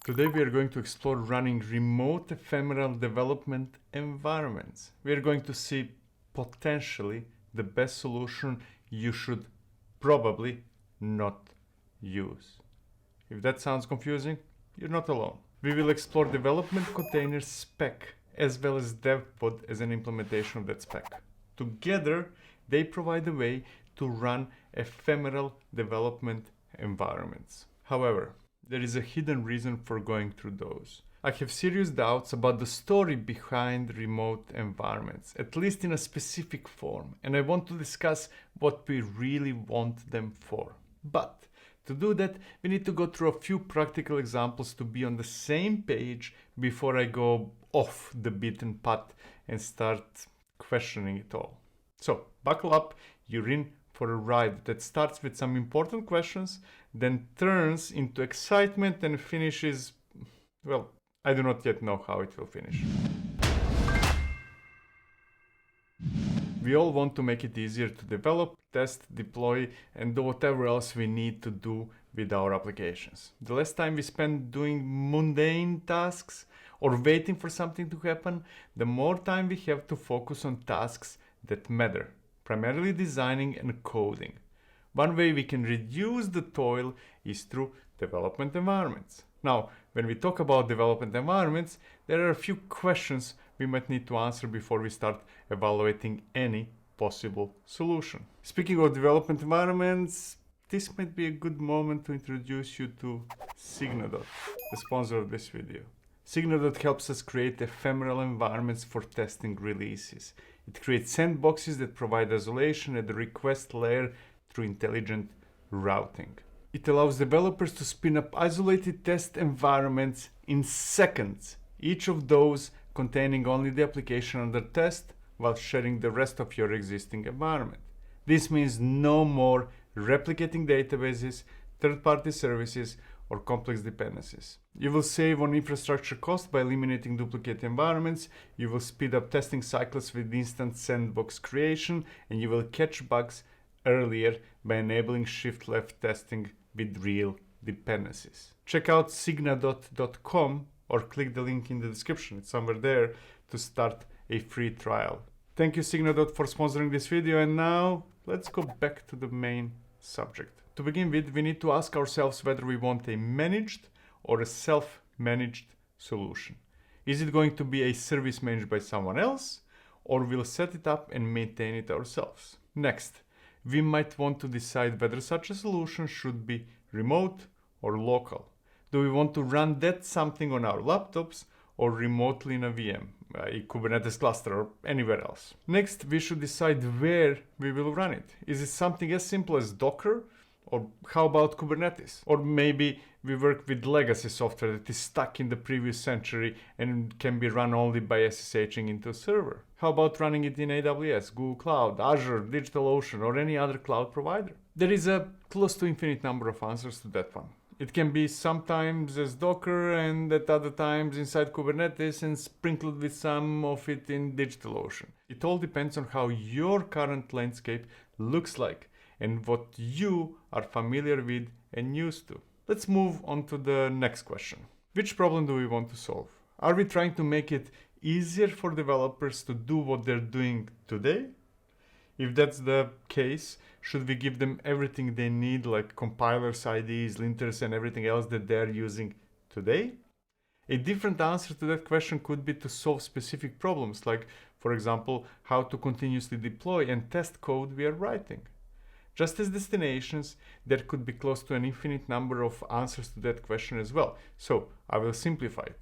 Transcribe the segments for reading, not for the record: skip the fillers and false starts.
Today we are going to explore running remote ephemeral development environments. We are going to see potentially the best solution you should probably not use. If that sounds confusing, you're not alone. We will explore development container spec as well as Devpod as an implementation of that spec. Together, they provide a way to run ephemeral development environments. However, there is a hidden reason for going through those. I have serious doubts about the story behind remote environments, at least in a specific form, and I want to discuss what we really want them for. But to do that, we need to go through a few practical examples to be on the same page before I go off the beaten path and start questioning it all. So, buckle up, you're in for a ride that starts with some important questions, then turns into excitement and finishes, well, I do not yet know how it will finish. We all want to make it easier to develop, test, deploy, and do whatever else we need to do with our applications. The less time we spend doing mundane tasks or waiting for something to happen, the more time we have to focus on tasks that matter, primarily designing and coding. One way we can reduce the toil is through development environments. Now, when we talk about development environments, there are a few questions we might need to answer before we start evaluating any possible solution. Speaking of development environments, this might be a good moment to introduce you to Signadot, the sponsor of this video. Signadot helps us create ephemeral environments for testing releases. It creates sandboxes that provide isolation at the request layer through intelligent routing. It allows developers to spin up isolated test environments in seconds, each of those containing only the application under test while sharing the rest of your existing environment. This means no more replicating databases, third-party services, or complex dependencies. You will save on infrastructure cost by eliminating duplicate environments, you will speed up testing cycles with instant sandbox creation, and you will catch bugs earlier by enabling shift-left testing with real dependencies. Check out Signadot.com or click the link in the description, it's somewhere there, to start a free trial. Thank you Signadot for sponsoring this video, and now let's go back to the main subject. To begin with, we need to ask ourselves whether we want a managed or a self-managed solution. Is it going to be a service managed by someone else, or we'll set it up and maintain it ourselves? Next, we might want to decide whether such a solution should be remote or local. Do we want to run that something on our laptops or remotely in a VM, a Kubernetes cluster, or anywhere else? Next, we should decide where we will run it. Is it something as simple as Docker? Or how about Kubernetes? Or maybe we work with legacy software that is stuck in the previous century and can be run only by SSHing into a server. How about running it in AWS, Google Cloud, Azure, DigitalOcean, or any other cloud provider? There is a close to infinite number of answers to that one. It can be sometimes as Docker and at other times inside Kubernetes and sprinkled with some of it in DigitalOcean. It all depends on how your current landscape looks like and what you are familiar with and used to. Let's move on to the next question. Which problem do we want to solve? Are we trying to make it easier for developers to do what they're doing today? If that's the case, should we give them everything they need, like compilers, IDs, linters, and everything else that they're using today? A different answer to that question could be to solve specific problems, like, for example, how to continuously deploy and test code we are writing. Just as destinations, there could be close to an infinite number of answers to that question as well. So I will simplify it.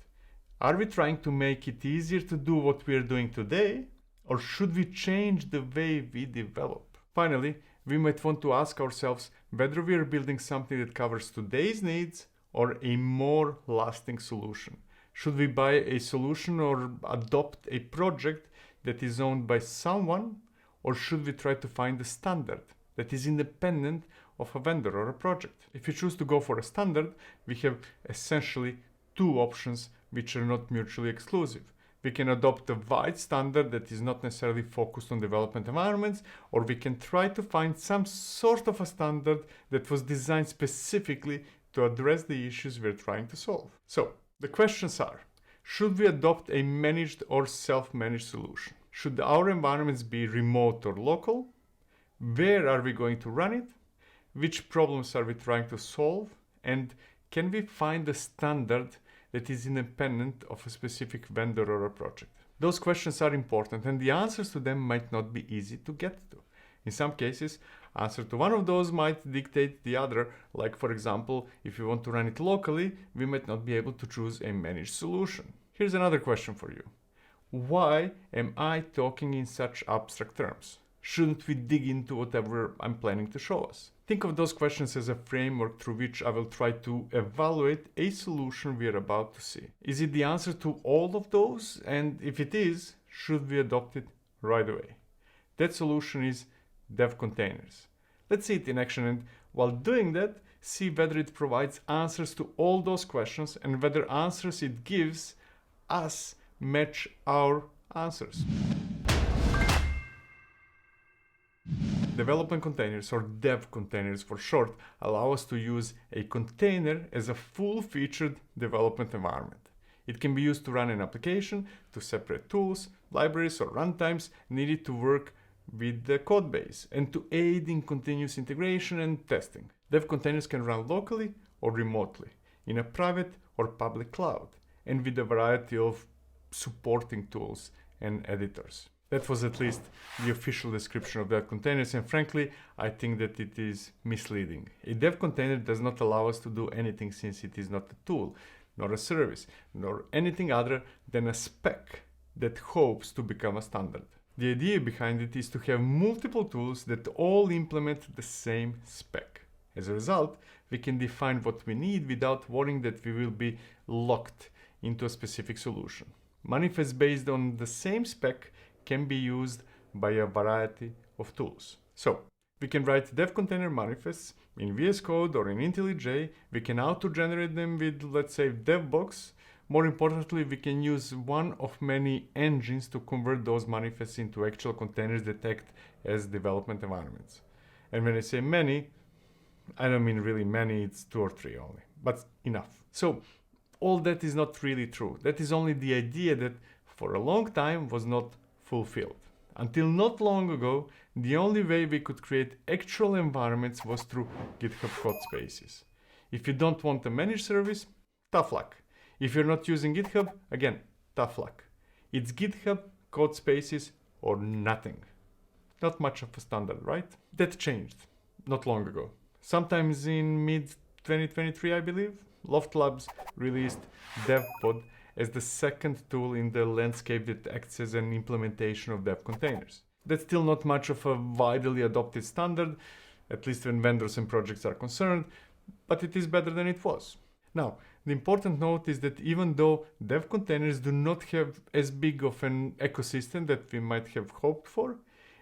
Are we trying to make it easier to do what we are doing today, or should we change the way we develop? Finally, we might want to ask ourselves whether we are building something that covers today's needs or a more lasting solution. Should we buy a solution or adopt a project that is owned by someone, or should we try to find a standard that is independent of a vendor or a project? If you choose to go for a standard, we have essentially two options which are not mutually exclusive. We can adopt a wide standard that is not necessarily focused on development environments, or we can try to find some sort of a standard that was designed specifically to address the issues we're trying to solve. So, the questions are, should we adopt a managed or self-managed solution? Should our environments be remote or local? Where are we going to run it? Which problems are we trying to solve? And can we find a standard that is independent of a specific vendor or a project? Those questions are important, and the answers to them might not be easy to get to. In some cases, answer to one of those might dictate the other, like for example, if you want to run it locally, we might not be able to choose a managed solution. Here's another question for you. Why am I talking in such abstract terms? Shouldn't we dig into whatever I'm planning to show us? Think of those questions as a framework through which I will try to evaluate a solution we are about to see. Is it the answer to all of those? And if it is, should we adopt it right away? That solution is dev containers. Let's see it in action, and while doing that, see whether it provides answers to all those questions and whether answers it gives us match our answers. Development containers, or dev containers for short, allow us to use a container as a full-featured development environment. It can be used to run an application, to separate tools, libraries, or runtimes needed to work with the code base, and to aid in continuous integration and testing. Dev containers can run locally or remotely, in a private or public cloud, and with a variety of supporting tools and editors. That was at least the official description of dev containers, and frankly, I think that it is misleading. A dev container does not allow us to do anything since it is not a tool, nor a service, nor anything other than a spec that hopes to become a standard. The idea behind it is to have multiple tools that all implement the same spec. As a result, we can define what we need without worrying that we will be locked into a specific solution. Manifests based on the same spec can be used by a variety of tools. So, we can write dev container manifests in VS Code or in IntelliJ. We can auto-generate them with, let's say, DevBox. More importantly, we can use one of many engines to convert those manifests into actual containers that act as development environments. And when I say many, I don't mean really many, it's 2 or 3 only, but enough. So all that is not really true. That is only the idea that for a long time was not fulfilled. Until not long ago, the only way we could create actual environments was through GitHub code spaces. If you don't want a managed service, tough luck. If you're not using GitHub, again, tough luck. It's GitHub code spaces or nothing. Not much of a standard, right? That changed not long ago. Sometimes in mid-2023, I believe, Loft Labs released Devpod as the second tool in the landscape that acts as an implementation of dev containers. That's still not much of a widely adopted standard, at least when vendors and projects are concerned, but it is better than it was. Now, the important note is that even though dev containers do not have as big of an ecosystem that we might have hoped for,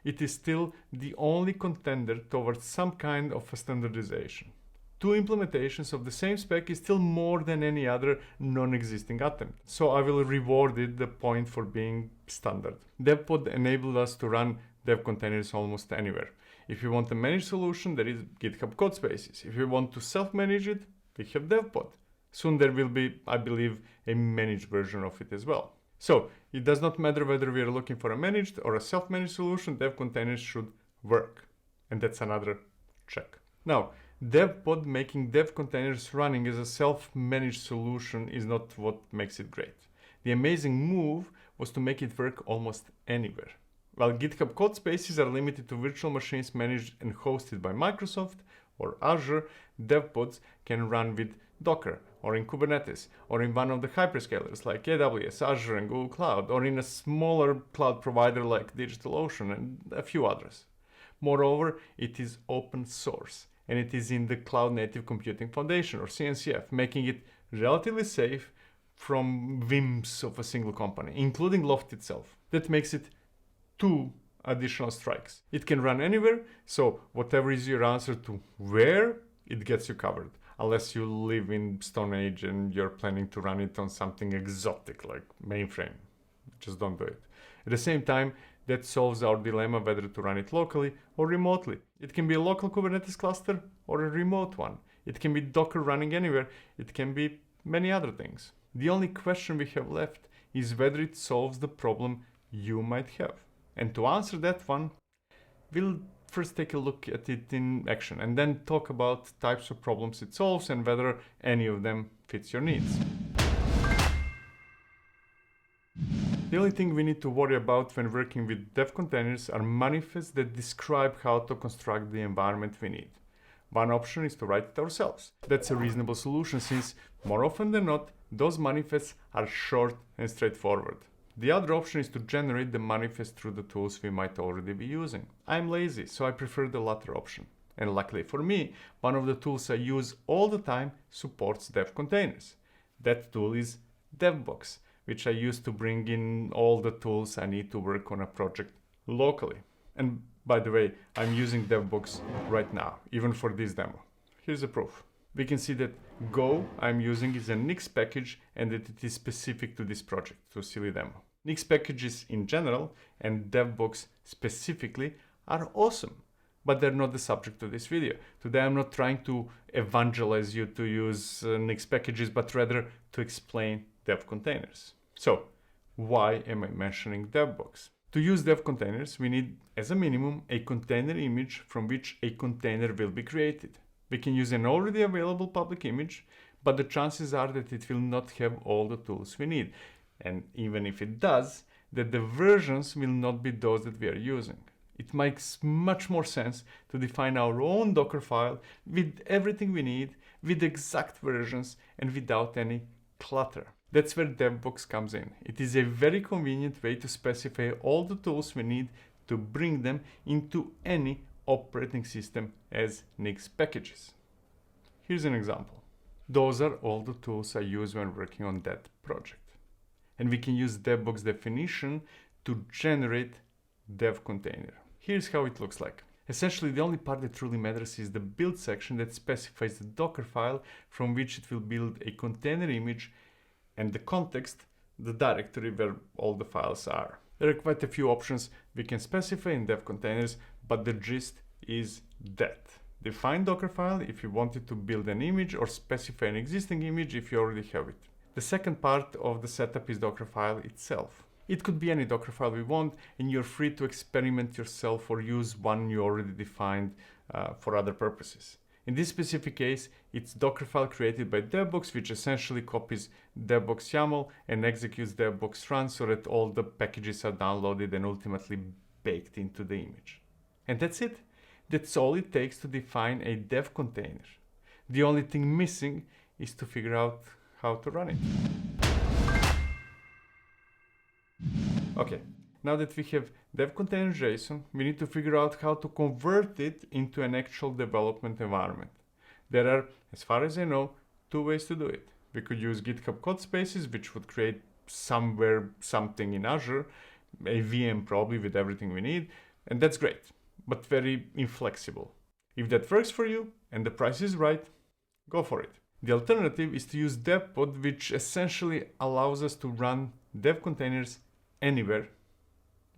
it is still the only contender towards some kind of a standardization. 2 implementations of the same spec is still more than any other non-existing attempt. So I will reward it the point for being standard. Devpod enabled us to run dev containers almost anywhere. If you want a managed solution, there is GitHub code spaces. If you want to self-manage it, we have Devpod. Soon there will be, I believe, a managed version of it as well. So it does not matter whether we are looking for a managed or a self-managed solution, dev containers should work. And that's another check. Now, Devpod making dev containers running as a self-managed solution is not what makes it great. The amazing move was to make it work almost anywhere. While GitHub code spaces are limited to virtual machines managed and hosted by Microsoft or Azure, Devpods can run with Docker or in Kubernetes or in one of the hyperscalers like AWS, Azure and Google Cloud, or in a smaller cloud provider like DigitalOcean and a few others. Moreover, it is open source, and it is in the Cloud Native Computing Foundation or CNCF, making it relatively safe from whims of a single company, including Loft itself. That makes it 2 additional strikes. It can run anywhere, so whatever is your answer to where, it gets you covered. Unless you live in Stone Age and you're planning to run it on something exotic like mainframe. Just don't do it. At the same time, That solves our dilemma whether to run it locally or remotely. It can be a local Kubernetes cluster or a remote one. It can be Docker running anywhere. It can be many other things. The only question we have left is whether it solves the problem you might have. And to answer that one, we'll first take a look at it in action and then talk about types of problems it solves and whether any of them fits your needs. The only thing we need to worry about when working with dev containers are manifests that describe how to construct the environment we need. One option is to write it ourselves. That's a reasonable solution since, more often than not, those manifests are short and straightforward. The other option is to generate the manifest through the tools we might already be using. I'm lazy, so I prefer the latter option. And luckily for me, one of the tools I use all the time supports dev containers. That tool is Devbox, which I use to bring in all the tools I need to work on a project locally. And by the way, I'm using Devbox right now, even for this demo. Here's the proof. We can see that Go I'm using is a Nix package and that it is specific to this project, to silly demo. Nix packages in general and Devbox specifically are awesome, but they're not the subject of this video. Today I'm not trying to evangelize you to use Nix packages, but rather to explain dev containers. So, why am I mentioning Devbox? To use dev containers, we need, as a minimum, a container image from which a container will be created. We can use an already available public image, but the chances are that it will not have all the tools we need. And even if it does, that the versions will not be those that we are using. It makes much more sense to define our own Docker file with everything we need, with exact versions, and without any clutter. That's where Devbox comes in. It is a very convenient way to specify all the tools we need to bring them into any operating system as Nix packages. Here's an example. Those are all the tools I use when working on that project. And we can use Devbox definition to generate dev container. Here's how it looks like. Essentially, the only part that truly matters is the build section that specifies the Docker file from which it will build a container image, and the context, the directory where all the files are. There are quite a few options we can specify in dev containers, but the gist is that. Define Docker file if you wanted to build an image or specify an existing image if you already have it. The second part of the setup is Docker file itself. It could be any Docker file we want, and you're free to experiment yourself or use one you already defined for other purposes. In this specific case, it's Docker file created by Devbox, which essentially copies Devbox YAML and executes Devbox run so that all the packages are downloaded and ultimately baked into the image. And that's it. That's all it takes to define a dev container. The only thing missing is to figure out how to run it. Okay. Now that we have dev container JSON, we need to figure out how to convert it into an actual development environment. There are, as far as I know, two ways to do it. We could use GitHub Codespaces, which would create something in Azure, a VM probably with everything we need, and that's great, but very inflexible. If that works for you and the price is right, go for it. The alternative is to use Devpod, which essentially allows us to run dev containers anywhere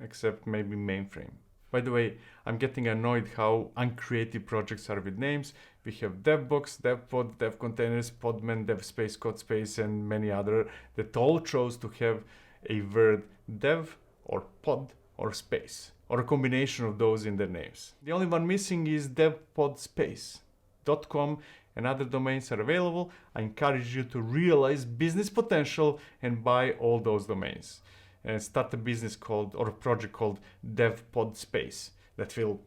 except maybe mainframe. By the way, I'm getting annoyed how uncreative projects are with names. We have Devbox, Devpod, Dev Containers, Podman, DevSpace, Codespace, and many other that all chose to have a word dev or pod or space, or a combination of those in their names. The only one missing is devpodspace.com, and other domains are available. I encourage you to realize business potential and buy all those domains. And start a business or a project called Devpod Space that will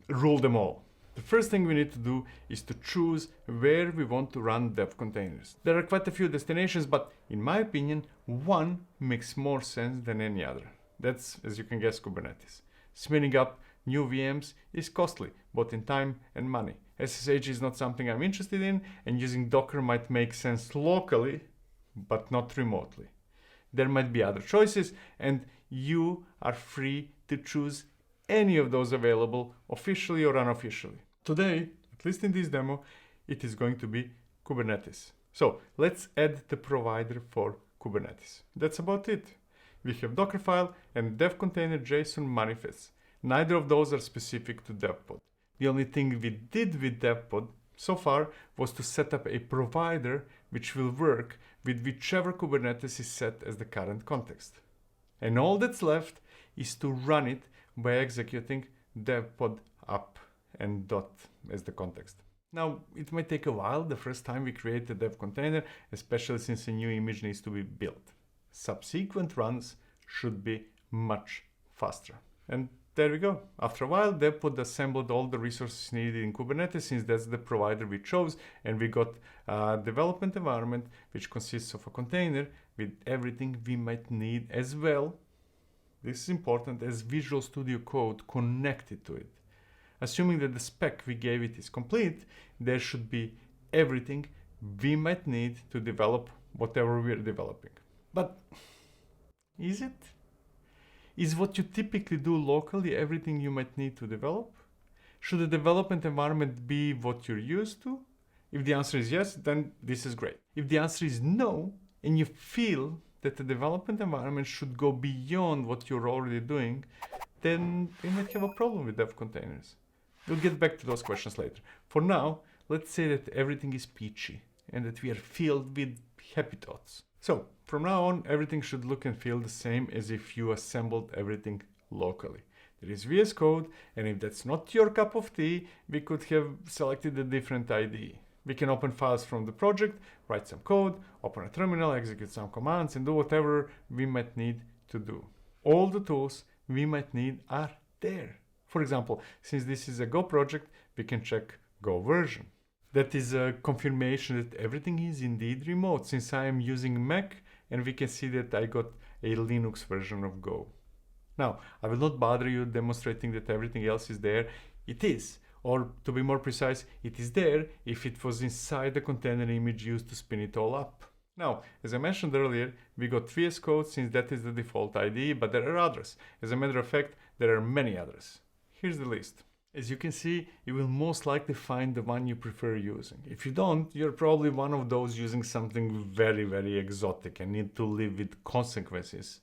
rule them all. The first thing we need to do is to choose where we want to run dev containers. There are quite a few destinations, but in my opinion, one makes more sense than any other. That's, as you can guess, Kubernetes. Spinning up new VMs is costly, both in time and money. SSH is not something I'm interested in, and using Docker might make sense locally, but not remotely. There might be other choices, and you are free to choose any of those available, officially or unofficially. Today, at least in this demo, it is going to be Kubernetes. So let's add the provider for Kubernetes. That's about it. We have Dockerfile and dev container JSON manifests. Neither of those are specific to Devpod. The only thing we did with Devpod so far was to set up a provider which will work with whichever Kubernetes is set as the current context. And all that's left is to run it by executing devpod up and dot as the context. Now, it might take a while the first time we create a dev container, especially since a new image needs to be built. Subsequent runs should be much faster. And there we go. After a while, Devpod assembled all the resources needed in Kubernetes, since that's the provider we chose, and we got a development environment which consists of a container with everything we might need, as well, this is important, as Visual Studio Code connected to it. Assuming that the spec we gave it is complete, there should be everything we might need to develop whatever we're developing. But is it? Is what you typically do locally everything you might need to develop? Should the development environment be what you're used to? If the answer is yes, then this is great. If the answer is no, and you feel that the development environment should go beyond what you're already doing, then we might have a problem with dev containers. We'll get back to those questions later. For now, let's say that everything is peachy and that we are filled with happy thoughts. So, from now on, everything should look and feel the same as if you assembled everything locally. There is VS Code, and if that's not your cup of tea, we could have selected a different IDE. We can open files from the project, write some code, open a terminal, execute some commands, and do whatever we might need to do. All the tools we might need are there. For example, since this is a Go project, we can check Go version. That is a confirmation that everything is indeed remote, since I am using Mac, and we can see that I got a Linux version of Go. Now, I will not bother you demonstrating that everything else is there. It is. Or to be more precise, it is there if it was inside the container image used to spin it all up. Now, as I mentioned earlier, we got VS Code since that is the default IDE, but there are others. As a matter of fact, there are many others. Here's the list. As you can see, you will most likely find the one you prefer using. If you don't, you're probably one of those using something very, very exotic and need to live with consequences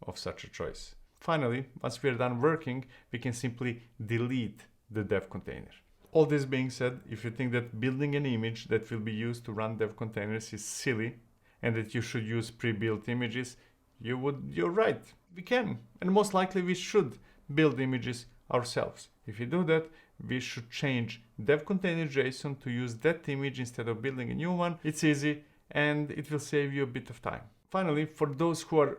of such a choice. Finally, once we are done working, we can simply delete the dev container. All this being said, if you think that building an image that will be used to run dev containers is silly and that you should use pre-built images, you're right. We can, and most likely we should build images ourselves. If you do that, we should change dev container JSON to use that image instead of building a new one. It's easy and it will save you a bit of time. Finally, for those who are,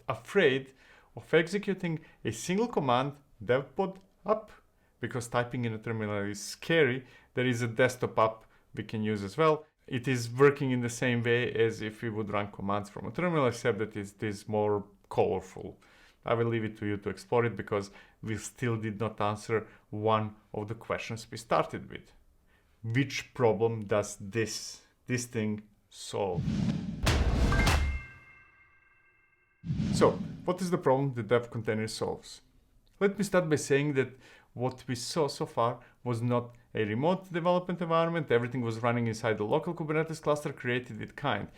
afraid of executing a single command, devpod up, because typing in a terminal is scary, there is a desktop app we can use as well. It is working in the same way as if we would run commands from a terminal, except that it is more colorful. I will leave it to you to explore it, because we still did not answer one of the questions we started with. Which problem does this thing solve? So, what is the problem the dev container solves? Let me start by saying that what we saw so far was not a remote development environment. Everything was running inside the local Kubernetes cluster created with cont.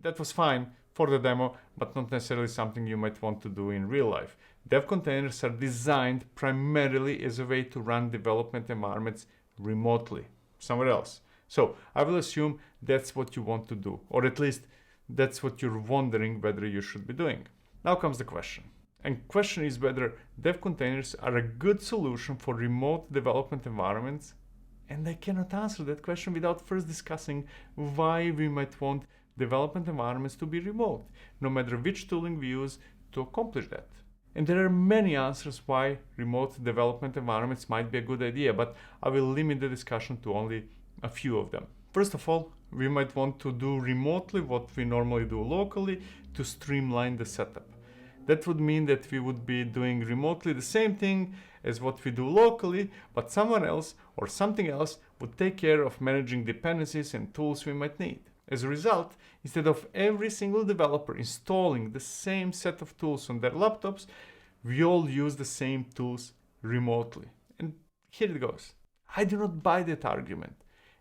That was fine for the demo, but not necessarily something you might want to do in real life. Dev containers are designed primarily as a way to run development environments remotely, somewhere else. So I will assume that's what you want to do, or at least that's what you're wondering whether you should be doing. Now comes the question. And question is whether dev containers are a good solution for remote development environments. And I cannot answer that question without first discussing why we might want development environments to be remote, no matter which tooling we use to accomplish that. And there are many answers why remote development environments might be a good idea, but I will limit the discussion to only a few of them. First of all, we might want to do remotely what we normally do locally to streamline the setup. That would mean that we would be doing remotely the same thing as what we do locally, but someone else or something else would take care of managing dependencies and tools we might need. As a result, instead of every single developer installing the same set of tools on their laptops, we all use the same tools remotely. And here it goes. I do not buy that argument.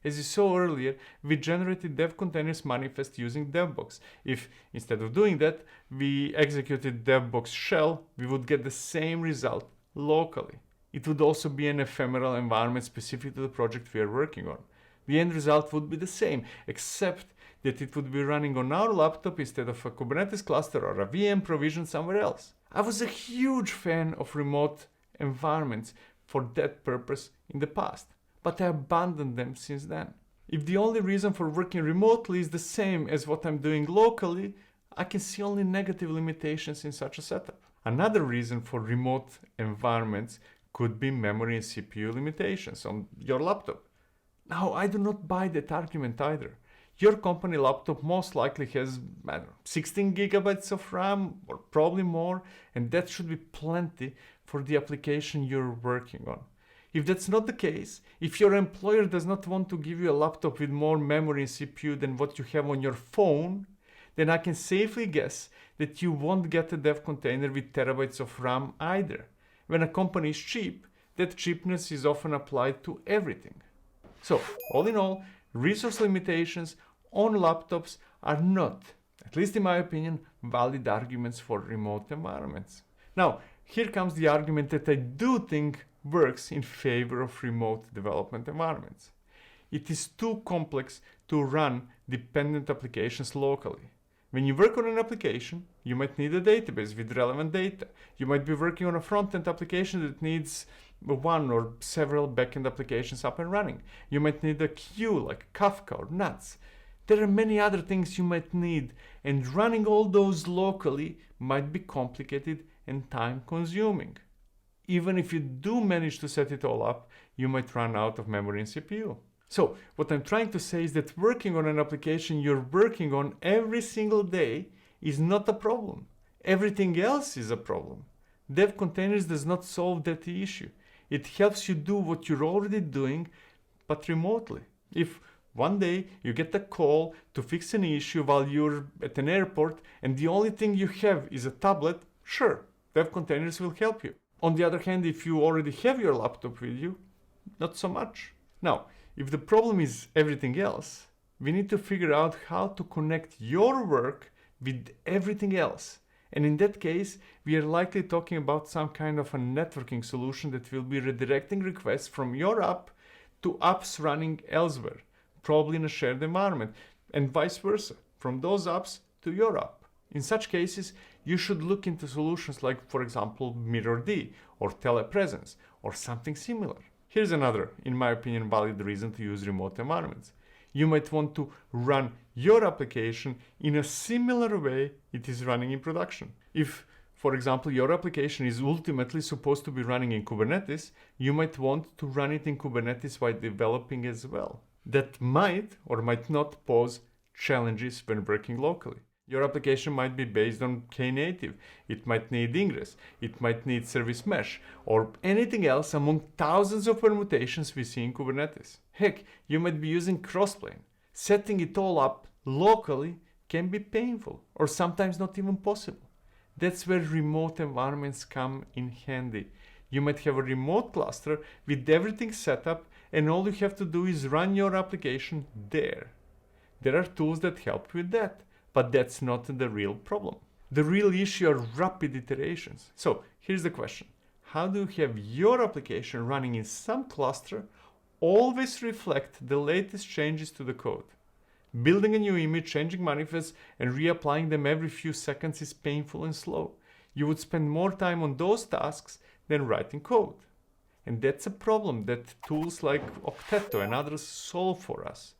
As you saw earlier, we generated dev containers manifest using devbox. If instead of doing that, we executed devbox shell, we would get the same result locally. It would also be an ephemeral environment specific to the project we are working on. The end result would be the same, except that it would be running on our laptop instead of a Kubernetes cluster or a VM provision somewhere else. I was a huge fan of remote environments for that purpose in the past, but I abandoned them since then. If the only reason for working remotely is the same as what I'm doing locally, I can see only negative limitations in such a setup. Another reason for remote environments could be memory and CPU limitations on your laptop. Now, I do not buy that argument either. Your company laptop most likely has 16 gigabytes of RAM or probably more, and that should be plenty for the application you're working on. If that's not the case, if your employer does not want to give you a laptop with more memory and CPU than what you have on your phone, then I can safely guess that you won't get a dev container with terabytes of RAM either. When a company is cheap, that cheapness is often applied to everything. So, all in all, resource limitations on laptops are not, at least in my opinion, valid arguments for remote environments. Now, here comes the argument that I do think works in favor of remote development environments. It is too complex to run dependent applications locally. When you work on an application, you might need a database with relevant data. You might be working on a front-end application that needs one or several back-end applications up and running. You might need a queue like Kafka or NATS. There are many other things you might need, and running all those locally might be complicated and time-consuming. Even if you do manage to set it all up, you might run out of memory and CPU. So, what I'm trying to say is that working on an application you're working on every single day is not a problem. Everything else is a problem. Dev containers does not solve that issue. It helps you do what you're already doing, but remotely. If one day you get a call to fix an issue while you're at an airport and the only thing you have is a tablet, sure, dev containers will help you. On the other hand, if you already have your laptop with you, not so much. Now, if the problem is everything else, we need to figure out how to connect your work with everything else. And in that case, we are likely talking about some kind of a networking solution that will be redirecting requests from your app to apps running elsewhere, probably in a shared environment, and vice versa, from those apps to your app. In such cases, you should look into solutions like, for example, MirrorD or telepresence or something similar. Here's another, in my opinion, valid reason to use remote environments. You might want to run your application in a similar way it is running in production. If, for example, your application is ultimately supposed to be running in Kubernetes, you might want to run it in Kubernetes while developing as well. That might or might not pose challenges when working locally. Your application might be based on Knative, it might need ingress, it might need service mesh, or anything else among thousands of permutations we see in Kubernetes. Heck, you might be using crossplane. Setting it all up locally can be painful, or sometimes not even possible. That's where remote environments come in handy. You might have a remote cluster with everything set up, and all you have to do is run your application there. There are tools that help with that. But that's not the real problem. The real issue are rapid iterations. So here's the question. How do you have your application running in some cluster always reflect the latest changes to the code? Building a new image, changing manifests, and reapplying them every few seconds is painful and slow. You would spend more time on those tasks than writing code. And that's a problem that tools like Octeto and others solve for us.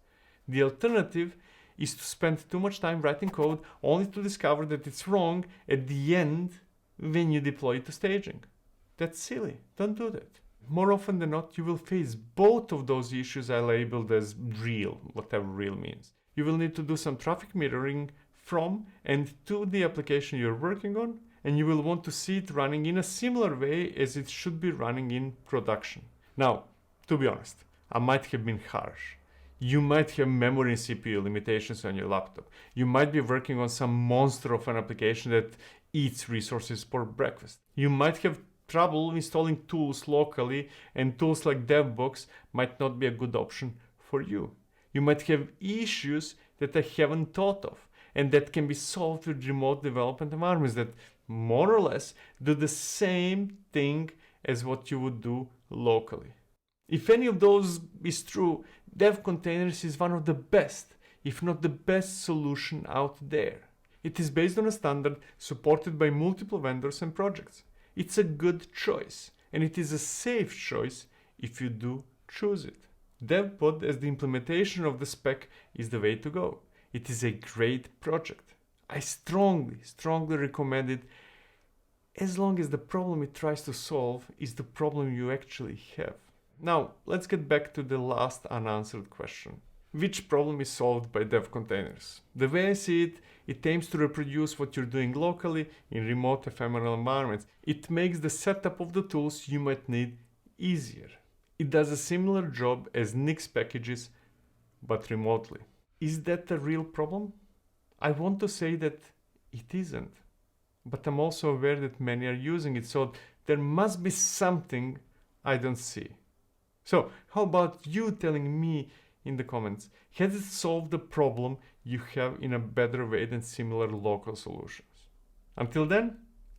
The alternative is to spend too much time writing code only to discover that it's wrong at the end when you deploy it to staging. That's silly. Don't do that. More often than not, you will face both of those issues I labeled as real, whatever real means. You will need to do some traffic mirroring from and to the application you're working on, and you will want to see it running in a similar way as it should be running in production. Now, to be honest, I might have been harsh. You might have memory and CPU limitations on your laptop. You might be working on some monster of an application that eats resources for breakfast. You might have trouble installing tools locally, and tools like Devbox might not be a good option for you. You might have issues that I haven't thought of, and that can be solved with remote development environments that more or less do the same thing as what you would do locally. If any of those is true, Dev Containers is one of the best, if not the best solution out there. It is based on a standard supported by multiple vendors and projects. It's a good choice, and it is a safe choice if you do choose it. Devpod as the implementation of the spec is the way to go. It is a great project. I strongly recommend it, as long as the problem it tries to solve is the problem you actually have. Now, let's get back to the last unanswered question. Which problem is solved by Dev Containers? The way I see it, it aims to reproduce what you're doing locally in remote ephemeral environments. It makes the setup of the tools you might need easier. It does a similar job as Nix packages, but remotely. Is that a real problem? I want to say that it isn't, but I'm also aware that many are using it, so there must be something I don't see. So how about you telling me in the comments, has it solved the problem you have in a better way than similar local solutions? Until then,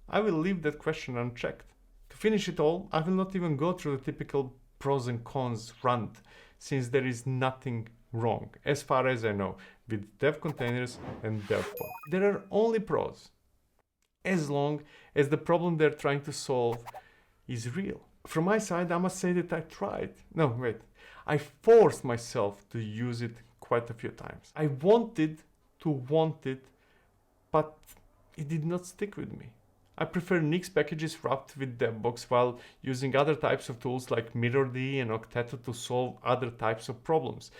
I will leave that question unchecked. To finish it all, I will not even go through the typical pros and cons rant, since there is nothing wrong, as far as I know, with Dev Containers and Devpod. There are only pros, as long as the problem they're trying to solve is real. From my side, I must say that I forced myself to use it quite a few times. I wanted to want it, but it did not stick with me. I prefer Nix packages wrapped with DevBox while using other types of tools like MirrorD and Octeto to solve other types of problems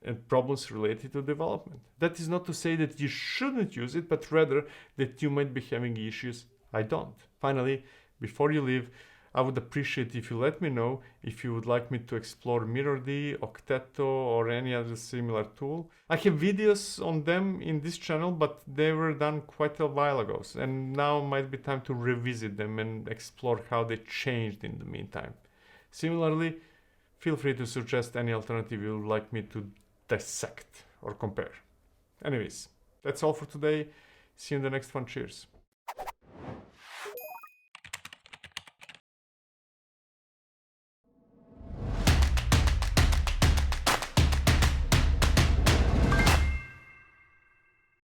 and problems related to development. That is not to say that you shouldn't use it, but rather that you might be having issues I don't. Finally, before you leave, I would appreciate if you let me know if you would like me to explore MirrorD, Octeto, or any other similar tool. I have videos on them in this channel, but they were done quite a while ago, and now might be time to revisit them and explore how they changed in the meantime. Similarly, feel free to suggest any alternative you would like me to dissect or compare. Anyways, that's all for today. See you in the next one. Cheers.